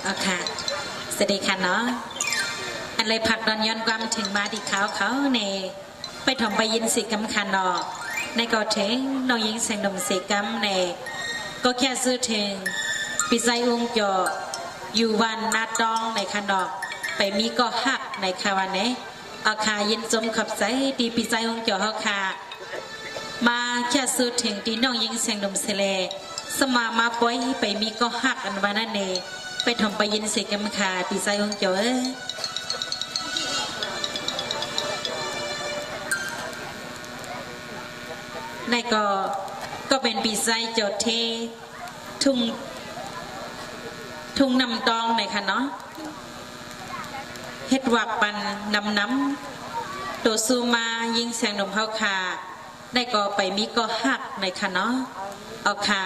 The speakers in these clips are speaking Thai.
เอาค่ะสวัสดีค่ะเนาะอันเลยผักดอนย้อนความถึงมาดีเขาในไปถมไปยินสิกรรมคันดอกในก็ถึงน้องยิงแสงดมสิกรรมในก็แค่ซื้อถึงปีใจอุ้งจออยู่วันนาดองในคันดอกไปมีก็หักในคาวันเนเอาคายินจมขับใจดีปีใจอุ้งจอเฮาคามาแค่ซื้อถึงดีน้องยิงแสงดมเสลสมาปล่อยไปมีก็หักอันวันนั้นเนไปถมไปยินสิกรรมคาปีใจอุ้งจอในก็เป็นปีไซโจทเททุ่งนำตองในค่ะเนาะเฮ็ดวักปันน้ำตัวซูมายิงแสงนมเฮาคาได้ก็ไปมีก็หักในค่ะเนาะเอาค่ะ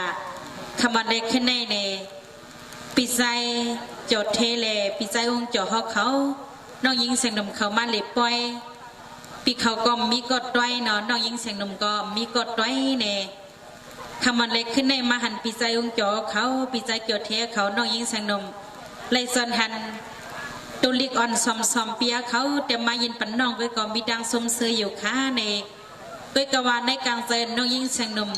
คำวันได้ขึ้นในปีไซโจทเทเลปีไซองค์เจ้าเฮาเขาน้องยิงแสงนมเขามาเลยปล่อยปีเขาก็มีกดไว้เนาะน้องยิงเสียงนมก็มีกดไว้เนี่ยคำมันเล็กขึ้นในมาหันปีใจองจอเขาปีใจเกี่ยวเทเขาน้องยิงเสียงนมเลยส่วนหันตุลิกอ่อนซอมเปียเขาแต่มายินปันน้องก็ก็มีดังสมเสืออยู่ค้าในก็กวานในกลางเซนน้องยิงเสียงนม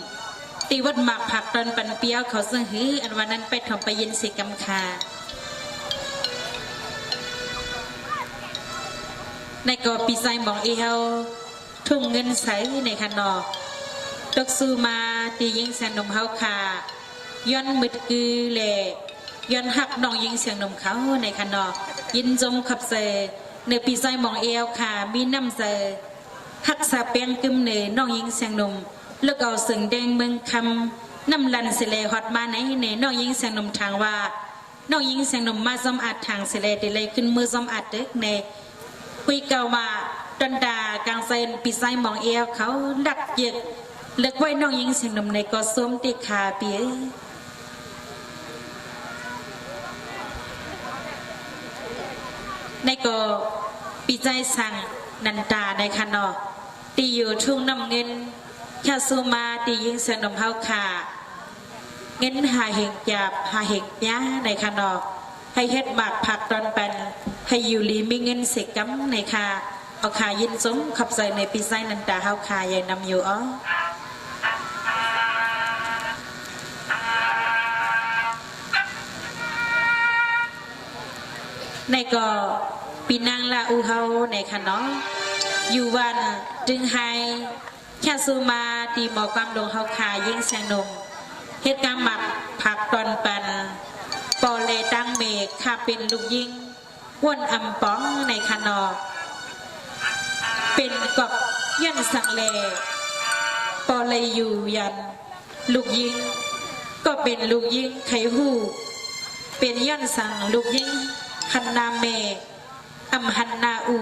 ตีวัดหมากผักตอนปันเปียเขาซึ่งหืออันวันนั้นไปถมไปยินสิกำคาในกอปีไซมองเอวทุ่งเงินใสในคันนอตกซูมาตียิงเสียงนมเฮาคาย้อนมืดกือเล่ย้อนหักน้องยิงเสียงนมเขาในคันนอยินจมขับเซในปีไซมองเอวคามีน้ำเซหักสาเปียงกึมเนน้องยิงเสียงนมเลือกเอาสึงแดงเมืองคำน้ำลันเสลฮอดมาในน้องยิงเสียงนมทางว่าน้องยิงเสียงนมมาซ้อมอัดทางเสลเดเลยขึ้นมือซ้อมอัดเด็กในคุยเก่ามาดันดากลางเซนปีไซมองเอวเขาดักเย็ดเลือกไว้น้องยิงเสียงนมในก็ส้มติขาเปียในก็ปีใจสั่งนันตาในคันนอตีอยู่ทุ่งน้ำเงินแค่ซูมาตียิงเสียงนมเฮาขาเงินหาเหงจับหาเหงย้าในคันนอให้เฮ็ดหมากผักตอนเป็นให้อยู่ลีมีเงินเสกกัมในคาเอาขายินสมขับใส่ในปีไซนันตาเฮาขาใหญ่นำอยู่อ๋อในก็ปีนางลาอูเฮาในคันเนาะอยู่วันจึงให้แค่ซูมาตีหมอความลงเฮาขายิงแสงนมเฮ็ดกำหมักผักตอนเป็นปอเลตั้งเมฆข้าเป็นลูกยิงว่นอำป้องในคันนอเป็นกบยันสังเลปอเลยอยู่ยันลูกยิงก็เป็นลูกยิงไขหูเป็นยันสังลูกยิงหันนาเมอำหันนาอู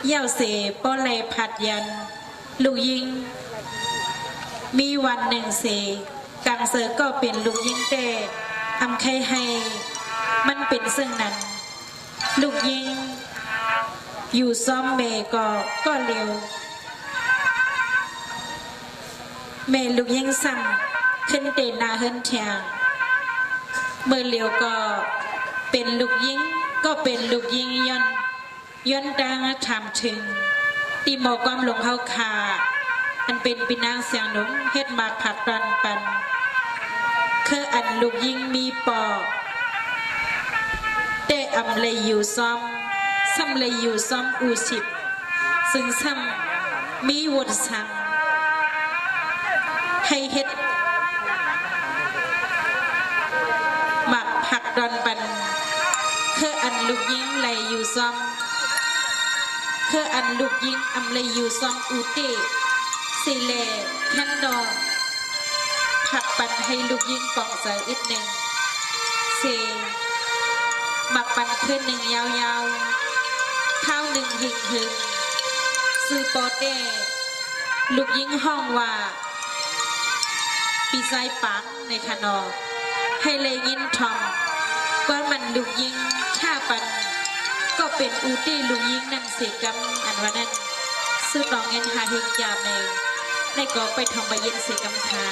เย่าเสปอเลยผัดยันลูกยิงมีวันหนึ่งเสกังเสก็เป็นลูกยิงแต่อำใครให้มันเป็นซึ่งนั้นลูกยิงอยู่ซ้อมเมก็เร็วเมลูกยิงสั่งขึ้นเตนาเฮินเทียงเมื่อเร็วก็เป็นลูกยิงก็เป็นลูกยิงย้อนดังถามถึงตีหมอความหลงเฮาคาอันเป็นปีนางเสียงหนุ่มเฮ็ดมาผักรันปันคืออันลูกยิงมีปอแต่อำเลยอยู่ซ้อมซ้ำเลยอยู่ซ้อมอูสิบซึ่งซ้ำมีวดสั่งให้เฮ็ดหมักผักดอนปันคืออันลูกยิงเลยอยู่ซ้อมคืออันลูกยิงอำเลยอยู่ซ้อมอูเตสิเลแคนดอผักปันให้ลูกยิงปองเสอีกหนึ่งเซหมักปันขึ้นหนึ่งยาวๆข้าวหนึ่งหึงซื้อโปเต้ลูกยิงห้องว่าปีไซปังในคานอให้เลยยินทอมว่ามันลูกยิงท่าปันก็เป็นอูตี้ลูกยิงนั่นเสกัมอันวันนั้นซื้อตองเงินหาเฮงจามในก็ไปทองไปเย็นเสกัมคา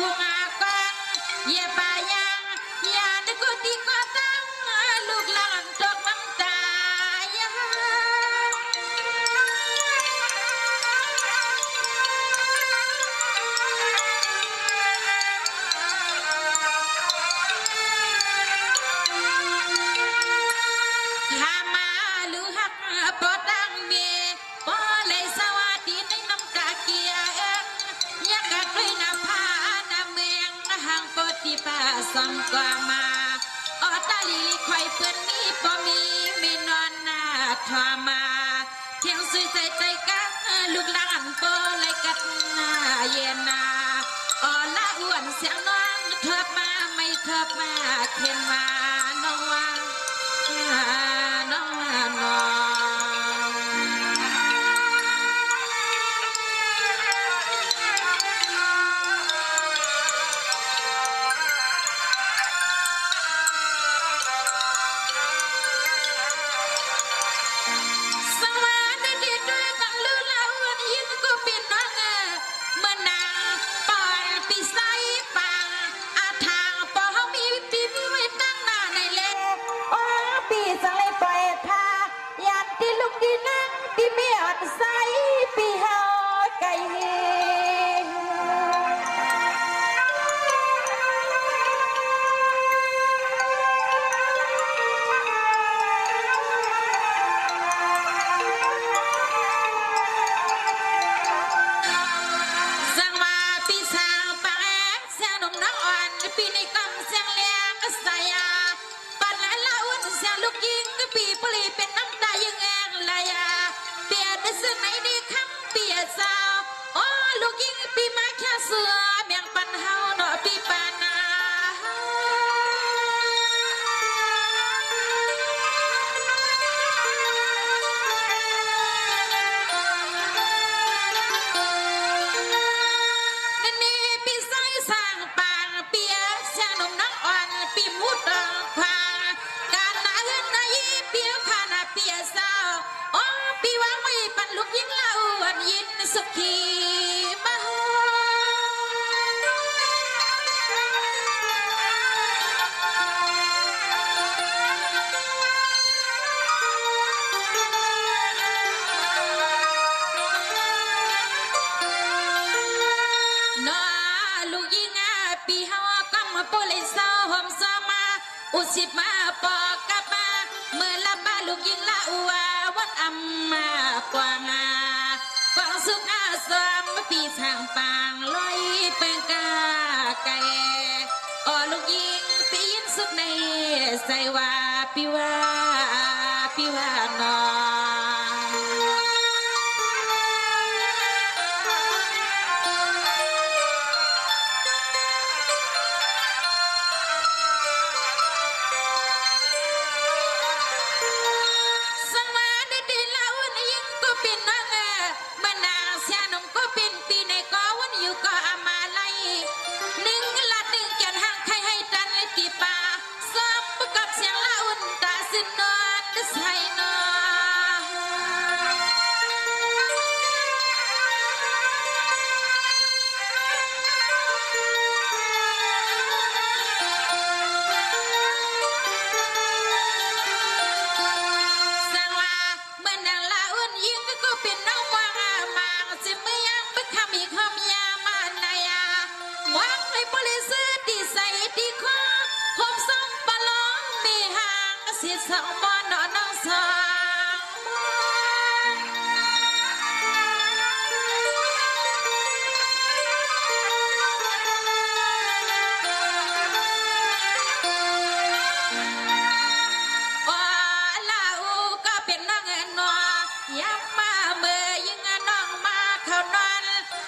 คุงอากังเย่ปายังยานึกกูตีก็ตั้งลูกหลานตกน้ำตาข้ามาลูกหักปอตั้งเมียปอเลยสวัสดีในน้ำตาเกียงอยากกล้วยน้ำผ้าน้ำเมืองห่างปอตีป้าส่องกว่ามาออตาลีคอยเปื้อนมีปอมีไม่นอนหน้าทอมาเที่ยงสุยใจกันลูกหลานปอเลยกัดหน้าเย็นนาออละอ้วนเสียงน้องเถิบมาไม่เถิบมาเขียนมาน้องว่าน้องว่าน้องสวัสดีด้วยกันลูกหลานยิ่งก็เป็นน้องเมื่อนางปอนปีไซปังอาทางปอเขามีปีมีไว้ตั้งหน้าในเล็กโอ้ปีสังเลยปล่อยทายันที่ลูกดีนั่งปีเมียดใสปีเฮาไก่เฮสังมาปีสางปังเสียงนมน้องอ่อนปีในกำเสียงเลี้ยงสายาปันและละอุ่นเสียงลูกยิงปีปลีเป็นน้ำตายังแองลายาเปียดซึ่งไหนดีคำเปียดสาวโอ้ลูกยิงปีมาแค่เสือเมียงปันเฮาหนอปีปานานั่นนี่ปีไซสร้างปางเปียเสียงนมน้องอ่อนปีมุดดองควางการนาเฮือนนายีเปียวขานาเปียสาวโอ้ปีวางไว้ปันลูกยิงเล่าอันยินสุขีมาโฮ น้อลูกยิงปีเฮากำปุลิสาหอมสมาอุสิมาปอกกับมาเมื่อละบ้าลูกยิงละอัววันอัมมากว่างากวางสุกอาสามปีทางปางลอยเป็นกาไก่อ๋อลูกยิงปียินสุกในใส่ว่าปีว่าน้อ สมาดีๆแล้ววันยิ่งก็เป็นน้องเมื่อนางเสียนมก็เป็นปีในก็วันอยู่ก็อามาไลหนึ่งละหนึ่งแกนห่างใครให้ดันเลยตีป่าซ้อมประกับเสียงละอุ่นตาสินนอนใส่นอนสั่งว่าเมื่อนางละอุ่นยิ่งก็เป็นน้องว่างมางสิไม่ยังไปคำอีกคำยามานายาหวังให้บริสุทธิ์ดีใส่ดีคอผมส่งปลองมีห่างเสียสองบ่อนอน้องสองอ๋อลาอูก็เป็นน้องนัวย้ำมาเมื่อยิ่งน้องมาเขานอน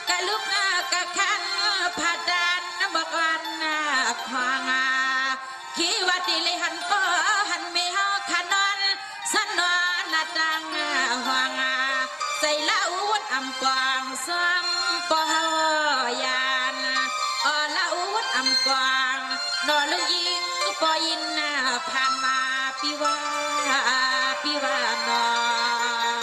กะลุกกะขันผาดานบอกวันควางขีวัดดิเลยหันปอหันไม่เฮาขานอนสนอนนาตังห่วงใส่ละอุ่นอำปองซ้ำปอเฮายานอ๋อละอุ่นอำปองนอลูกยิงปอยินผ่านมาปีว่าน้อง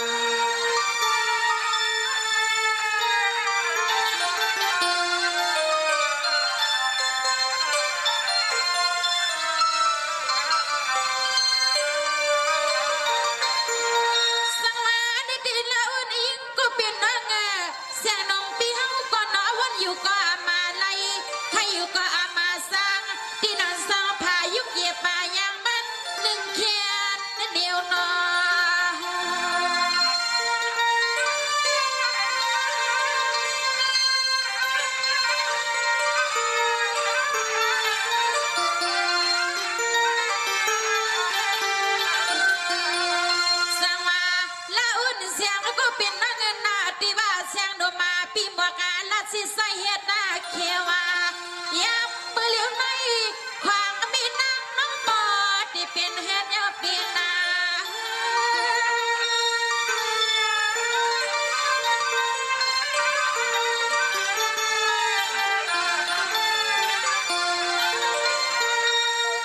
อยู่ก็อามาสังที่นอนสองพายุเหยียบป่ายังมันหนึ่งเขียนเดียวนอสิใส่เฮ็ดหน้าเขียวยับมือเหลียวในขวางมีน้ำน้ำบอดที่เป็นเฮ็ดยอดเปียนา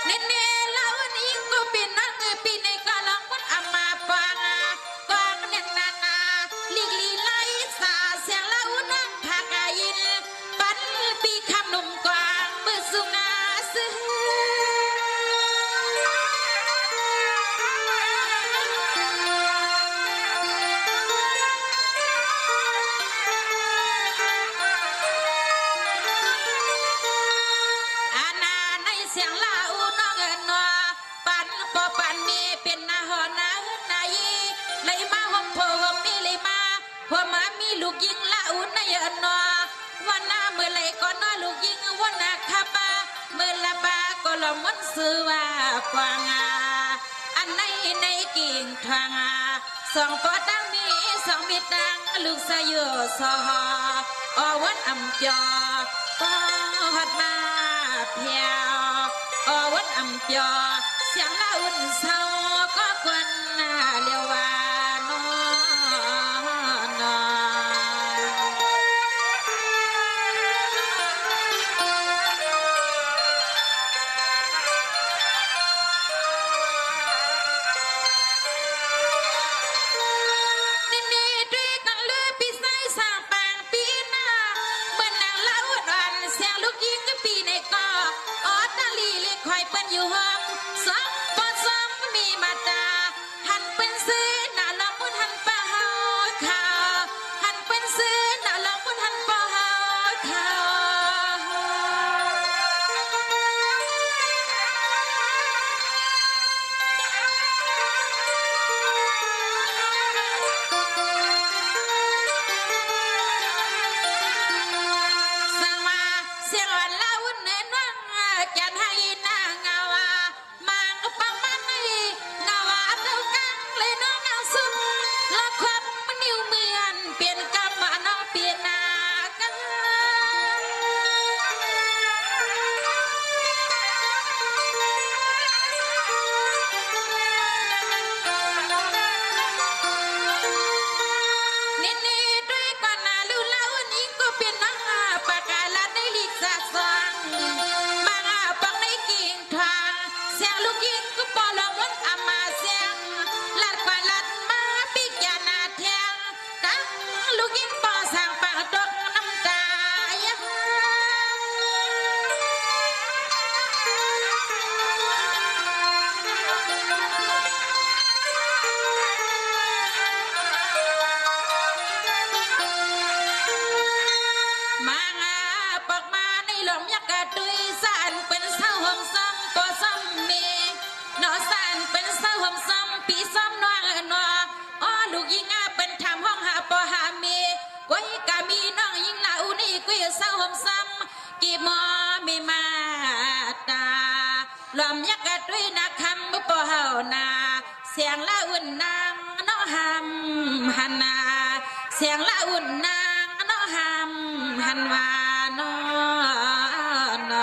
เน้นๆแล้วนี้ก็เป็นนักปีในกาลังมันอามาปังกองเน้นนานาลีกลีไลสาเสียงแล้วนั่งพากายินปันปีคำหนุ่มกวางมือสุงาซื้ออาณาในเสียงลาอูน้องเงินนัวปันปอปันมีเป็นนาหอนาหนายีเลยมาหอมโพหอมมีเลยมาหัวมามีลูกยิงลาอูในเงินนัววันหน้าเมื่อไรก็น้อยลูกยิงวันหน้าขับมาเมื่อละบาก็ลมมันซื้อว่ากวางอันในกิ่งทางสองปอดังมีสองมิดดังลูกสายสออวันอ่ำจอปอดมาเพียวอวันอ่ำจอเสียงละอุ่นเศร้าก็กวนเลียววานอนนี่ด้วยกันเลยปีไซสร้างปางปีหน้าเมื่อนางเล่าอ่อนเสียงลูกยิงก็ปีในกอออตาลีเล็กคอยเป็นอยู่ห้องสองปอสองมีมาตาหันเป็นซื้อหน้าลองมุนหันปะเฮาข่าวหันเป็นซื้อหน้าลองมุนหันปะเฮาข่าวสั่งมาเสียงวันเล่าเน้นว่างจันให้นางเงามางปังมันเงาเต้ากังเลยน้องเงาซุ่มละความมันนิ้วเหมือนเปลี่ยนกรรมน้องเปลี่ยนนากันนี่ด้วยกันนาลูเล่านี้ก็เป็นน้องปากกาลในลีกสะสางบางปังในกิ่งทางเสียงลูกยิงก็ปอลงวันอามาเสียงลัดกว่าลัดมาปีกยานาเทียงตั้งลูกยิงปอสั่งปากดอกน้ำตามาปอกมาในหลมยักกะตุยสานเป็นเศร้าห่มซ้ำตัวซ้ำเมนอสานเป็นเศร้าห่มซ้ำปีซ้ำนวงนัวอ้อลูกยิงเป็นทำห้องหาปอหาเมก้อยกะมีน้องยิงลาอุนี่กุยเศร้าห่มซ้ำกี่มอไม่มาตาหลมยักกะตุยนักคำบุปผานาเสียงละอุ่นนางน้องหำหันนาเสียงละอุ่นนางน้องหำหันวานอน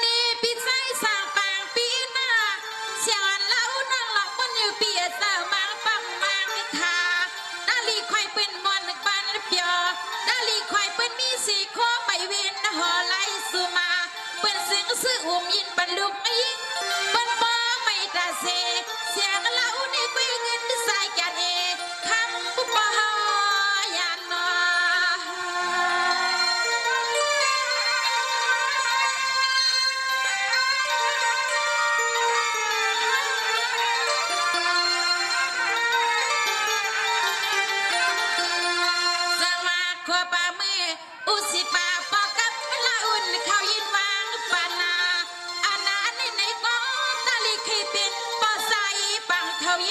นี่ปีไซสร้างปางปีหน้าเสียงอันเล่านั่งหลับมันอยู่เปียสาวมังปังมังคาดาลีคอยเป็นมอนปันเปียดาลีคอยเป็นมีสีโคไปเวียนหอไลสุมาเป็นเสียงซื้ออุ้มยินปันลูกยิงเป็นบ่ไม่ตาเสเสียงเล่านี่กุยเงินสายกันเอคำบุปผายานนอ น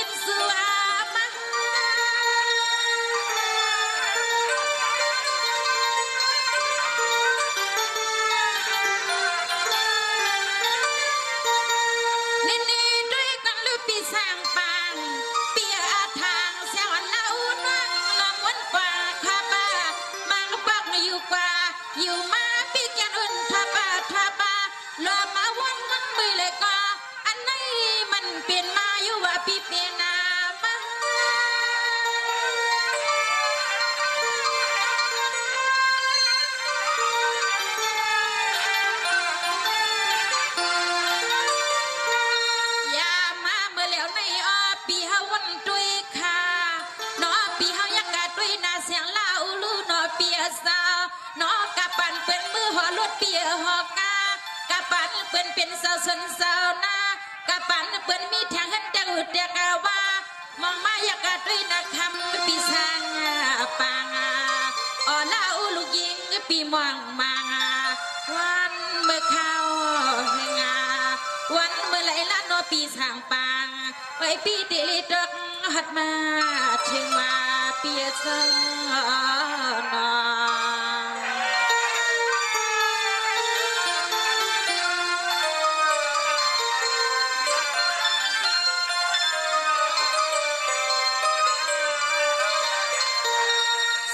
ยินสัวมานี่นี่ด้วยกันลือปีสร้างปางเปียทางเสียวันเล่านั่งนองวันป่าคาบ้ามังปักอยู่กว่าอยู่มาปีแกนอุ่นทาบ้าลอมาวันมันมือเลยก็อันนี้มันเปลี่ยนมาอยู่ว่าปีเปลี่ยนนามา อย่ามาเมื่อแล้วในปีเฮาวันตุยค่ะนอปีเฮายักกะตุยนาเสียงลาอูลูนอปีสาวนอกะปันเป็นมือหอลดปีหอกากะปันเป็นสาวสนสาวนากะปันเป็นมีทางเห็นแต่อุดเดียกว่ามองมายักกะตุยนาคำปีสางปังลาอูลูกยิงปีมองมังวันเมื่อเข้าเฮงวันเมื่อไหร่ละโนปีสางปางไว้ปีติลิดกหัดมาถึงมาเปียสนอ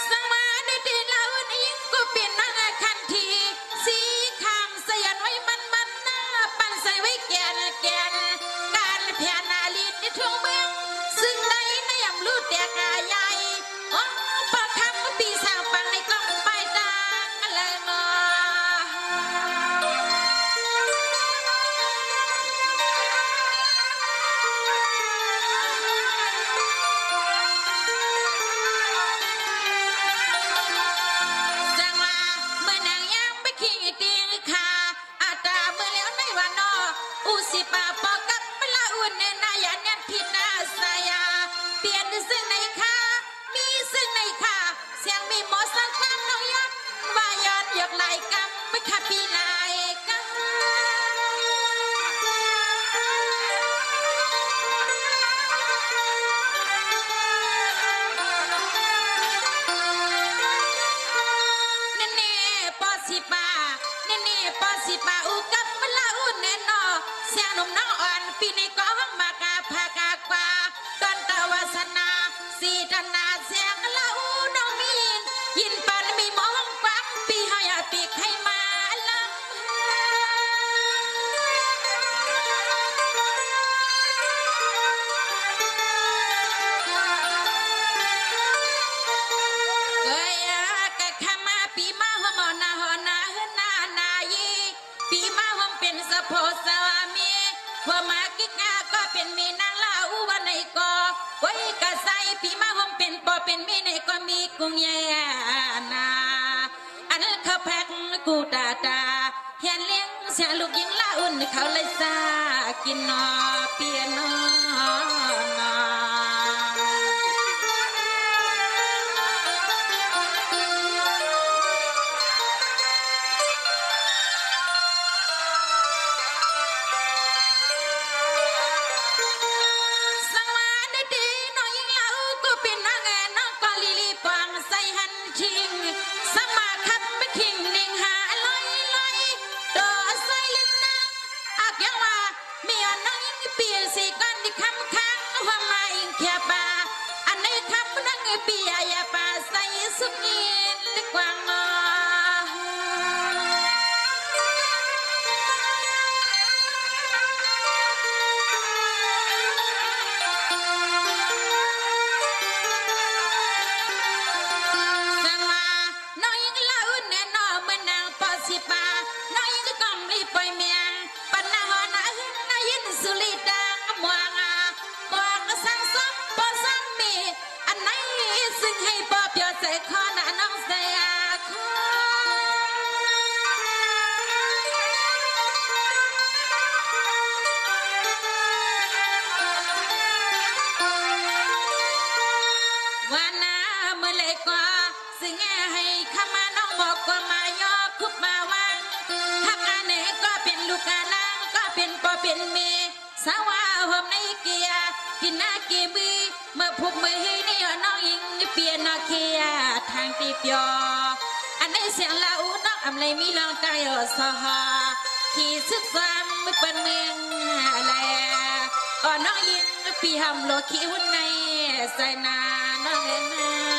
สังมาในตีเหล่านี้ก็เปลี่ยนนางคันทีสีคำสยันไว้มันหน้าปั่นใส่ไว้แกนการเพียนาลีในทุ่งเมืองซึ่งในยำลูดแตกใหญ่พอคำปีสางปังในกล้องใบตาอะไรมา จังว่าเมื่อนางยังไปขี้ตีนขาอาตาเมื่อแล้วในวันนออุสิปาปอกับเวลาอุ่นเนนายานันทินาสายาเปลี่ยนซึ่งในขามีซึ่งในขาเสียงมีหมอสันตั้งน้องยักว่าย้อนยกไหลกำไม่ขับปีนายกำ เนเน่ปอสิปาเนเน่ปอสิปาอุกับมะลาอุนเนนอเสียงหนุ่มน้องอ่อนปีนี้ก็ห้องมากาพากากว่าตอนตะวาสนาสีธนาเสียงลาอูน้องมีนยินปันมีหมอห้องฟังปีหายาปีใครมาลำ เอ้ยกะขมาปีมาหัวหมอนาหอนาหืนนานายีปีมาหัวเป็นสะโพสวามีหัวมากิกาก็เป็นมีนางลาอูวันในกอไว้กะใส่ปีมาหัวเป็นปอเป็นมีในก็มีกุ้งแย่นาอันเขาแพกกูตาเฮียนเลี้ยงเสียลูกยิงลาอุ่นเขาเลยซากินนอเปียนอนอ สังวาในดีน้อยยิงเหล่าก็เป็นนางน้องก็ลิลีปองใส่หันชิงสมาคับไม่คิงนิ่งหาลอยตัวใส่ลินนางอักยังว่ามีน้องยิงเปียสีกันที่คำค้างว่ามาอิงแค่บาอันในคำนั่งเปียยาป่าใส่สุกินลึกกว่างนอ สังว่าน้อยยิงเล่าแน่นอเมื่อนางปอสิปาน้อยยิงก็กล่อมรีปล่อยเมียงปันนาหอนาหึนนายินสุริดังมวงมวงสังสมปอสังมีอันไหนซึ่งให้ปอเปียวใส่คอน่ะน้องใส่คอ ว่านาเมื่อไรก็สิ่งให้ขมาน้องบอกก็มายอคุบมาวางหักอันไหนก็เป็นลูกกาลังก็เป็นปอเป็นเมสาวาหอมในเกียกินหน้ากี hàng tì piò anh ấy xiang la u nó âm lấy mi lòng tay ở so ha khi sức giam mới bên miệng lè ở nó yên pi hầm lo khi hôm nay sai na nó nghe na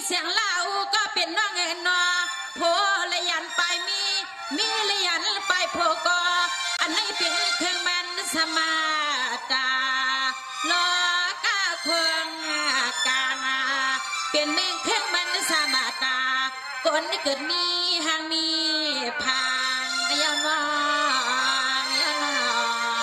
เสียงเล่าก็เป็นน้องเอ็นนอโพเลยยันไปมีเลยยันไปโพก็อันนี้เป็นเครื่องแมนสมาตาลอกาเครื่องกาเป็นเมงเครื่องแมนสมาตาคนที่เกิดมีหางมีพางยาวน้องยาวน้อง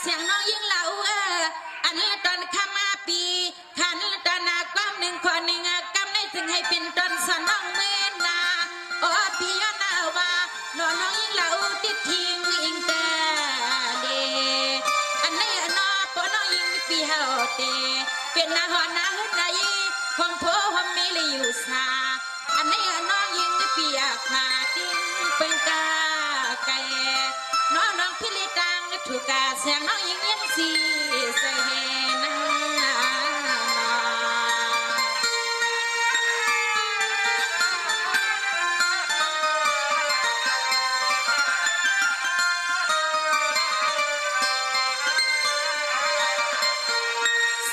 เสียงน้องยิ่งเล่าอันละตอนข้ามาปีขันละตอนนาความหนึ่งคนหนึ่งกำในถึงให้เป็นตอนสนองเมนนาโอ้พี่ย้อนเอาว่าน้องยิ่งเล่าติดทิ้งอิงแต่เดอันนี้น้องปอน้องยิ่งปีเฮาเตเป็นนาหอนาหุ่นใดของพ่อของแม่เลยอยู่ซาอันนี้น้องยิ่งปีอาขาดิ้งเป็นกาไก่น้องพี่ลิตังถูกกาเสียงน้องยิ่งยังสีใส่เฮนา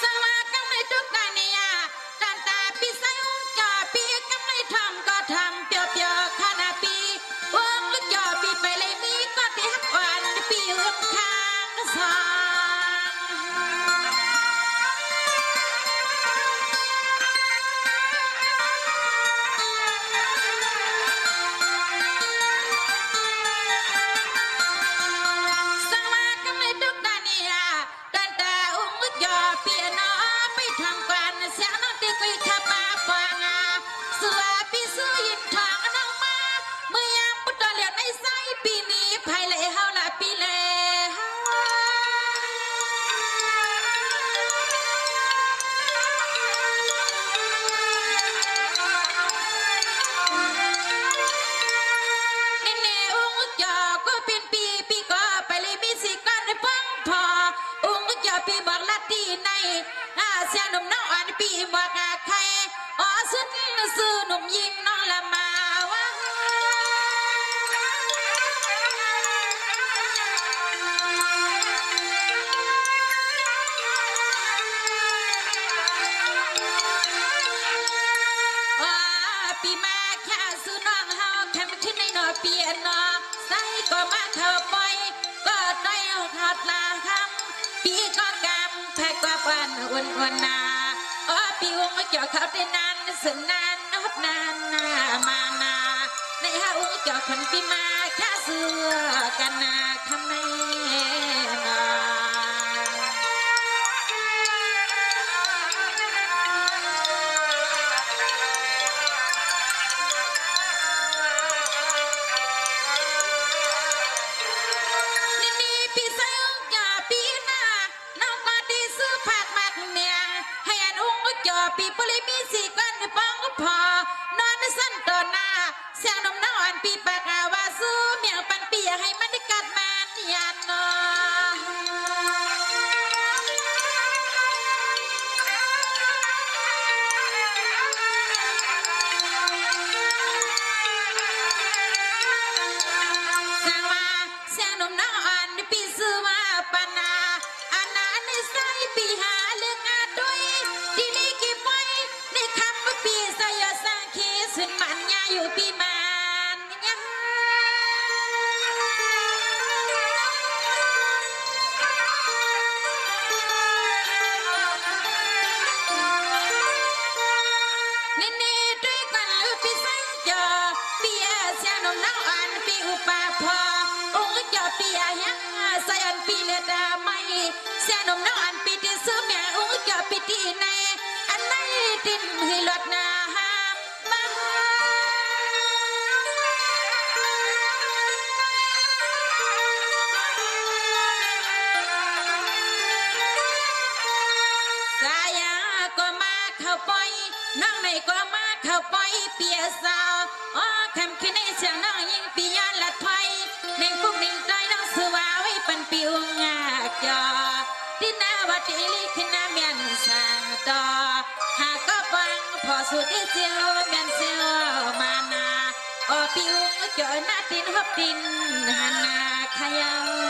สวากำในทุกการเนี่ยตันตาปีใส่หุ่นกาปีกำในท อยู่ข้างสองสังวาก็ไม่ทุกตาเนียดันตาอุ้งยอเปียโนไปทำกวนเสียงน้องตีกุยขับมาฟังสวาปีสู้ยินทองน้องมาเมื่อยามปุตตะเหลียวในไซปีนี้ภายเลยเฮาละปีเลยนี่นี่อุ้งจอก็เป็นปีปีก็ไปเลยมีสิกันฟังพออุ้งจอปีบอกลัดดีในเสียหนุ่มน้องอ่อนปีบอกใครอ๋อสุดซื้อหนุ่มยิงน้องละมาวะปีมาแค่ซื้อน้องเฮาแค่ไม่ทิ้งในนอเปียนอใส่ก็มาเข้าปล่อยก็ได้เอาขาดลาคำปีก็กำแพ้กว่าปันวันนาปีวงเกี่ยวเขาได้นานสึ่งนานนบนานมานาในฮาอุ้งเกี่ยวคนปีมาแค่เสือกันนาคำในนานี่ปีใส่อุ้งเกี่ยวปีหน้าน้องก็ได้ซื้อผักมากเนี่ยให้อันอุ้งเกี่ยวปีปริมีสีกันป้องพอนอนสั้นต่อหน้าเสียงนมน้องอ่อนปีปากาวาสู้เมียปันปีให้มันได้กัดมันยันนอสังว่าเสียงนมน้องอ่อนปีซื้อมาปานาอันนั้นใส่ปีหาเรื่องอาด้วยที่นี่กี่ไฟในคำว่าปีใส่ยาสังคีสุนมันยาอยู่ปีมันยังนี่ด้วยกันหรือปีสังจอปีเสียงนมน้องอ่อนปีอุปาพอองค์จอปียังใส่อันปีเลดาไม่เสียงนมน้องอ่อนปีที่ซื้อเมียองค์จอปีที่ในอันไหนดินหิลดนาหามบ้าสายาก็มาเข้าปอยน้องในก็มาเข้าปอยเปียสาวคำคืนในเสียงน้องยิงปียานละถอยในปุ๊บนิ่งใจน้องสวาไว้ปันปิวงากจอดินาวัดลิขินาเมียนสังต่อหากก็ฟังพอสุดที่เจียวเมียนเจียวมานาปิวจอหน้าดินฮบดินหันนาขยาว